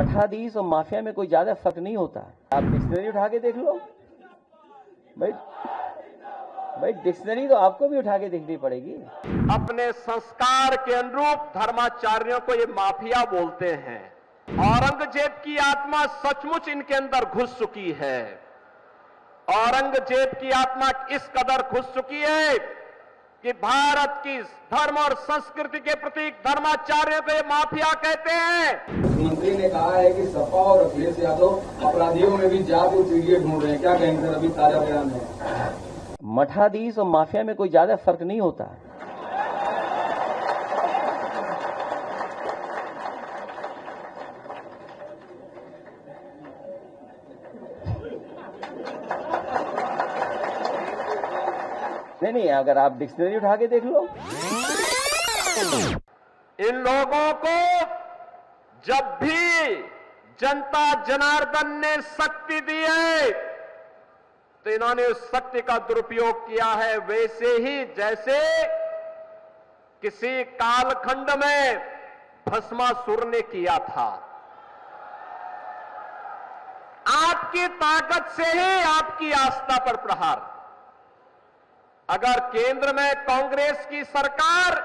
मठाधीश और माफिया में कोई ज्यादा फर्क नहीं होता। आप डिक्शनरी उठा के देख लो भाई डिक्शनरी तो आपको भी उठा के देखनी पड़ेगी। अपने संस्कार के अनुरूप धर्माचार्यों को ये माफिया बोलते हैं। औरंगजेब की आत्मा सचमुच इनके अंदर घुस चुकी है। औरंगजेब की आत्मा इस कदर घुस चुकी है कि भारत की धर्म और संस्कृति के प्रतीक धर्माचार्यों को ये माफिया कहते हैं। मुख्यमंत्री ने कहा है कि सपा और अखिलेश यादव अपराधियों में भी जादू चीजें ढूंढ रहे हैं, क्या कहेंगे सर? अभी ताजा बयान है। मठाधीश और माफिया में कोई ज्यादा फर्क नहीं होता। नहीं, अगर आप डिक्शनरी उठा के देख लो। इन लोगों को जब भी जनता जनार्दन ने शक्ति दी है तो इन्होंने उस शक्ति का दुरुपयोग किया है, वैसे ही जैसे किसी कालखंड में भस्मासुर ने किया था। आपकी ताकत से ही आपकी आस्था पर प्रहार। अगर केंद्र में कांग्रेस की सरकार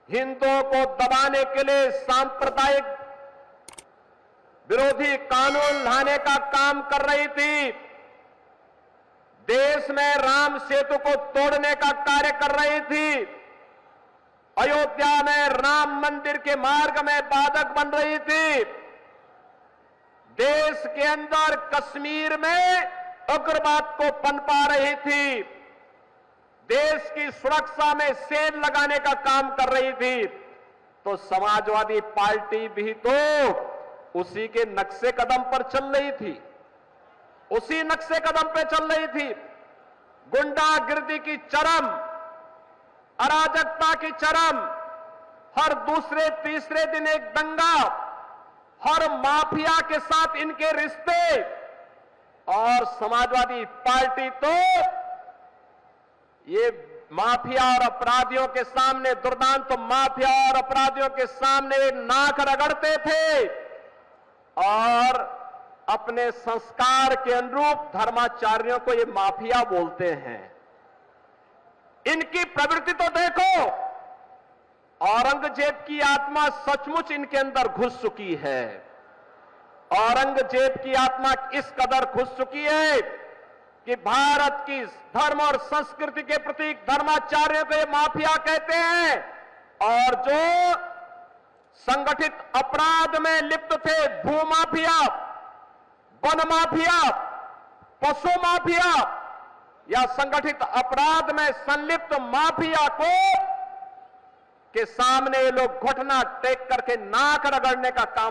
हिंदुओं को दबाने के लिए सांप्रदायिक विरोधी कानून लाने का काम कर रही थी, देश में राम सेतु को तोड़ने का कार्य कर रही थी, अयोध्या में राम मंदिर के मार्ग में बाधक बन रही थी, देश के अंदर कश्मीर में उग्रवाद को पनपा रही थी, देश की सुरक्षा में सेल लगाने का काम कर रही थी, तो समाजवादी पार्टी भी तो उसी के नक्शे कदम पर चल रही थी, उसी नक्शे कदम पे चल रही थी। गुंडागिर्दी की चरम, अराजकता की चरम, हर दूसरे तीसरे दिन एक दंगा, हर माफिया के साथ इनके रिश्ते, और समाजवादी पार्टी तो ये माफिया और अपराधियों के सामने, दुर्दांत माफिया और अपराधियों के सामने नाक रगड़ते थे और अपने संस्कार के अनुरूप धर्माचार्यों को ये माफिया बोलते हैं। इनकी प्रवृत्ति तो देखो, औरंगजेब की आत्मा सचमुच इनके अंदर घुस चुकी है। औरंगजेब की आत्मा इस कदर घुस चुकी है कि भारत की धर्म और संस्कृति के प्रतीक धर्माचार्यों को ये माफिया कहते हैं। और जो संगठित अपराध में लिप्त थे, भूमाफिया, वन माफिया, पशु माफिया या संगठित अपराध में संलिप्त माफिया को के सामने ये लोग घुटना टेक करके नाक रगड़ने का काम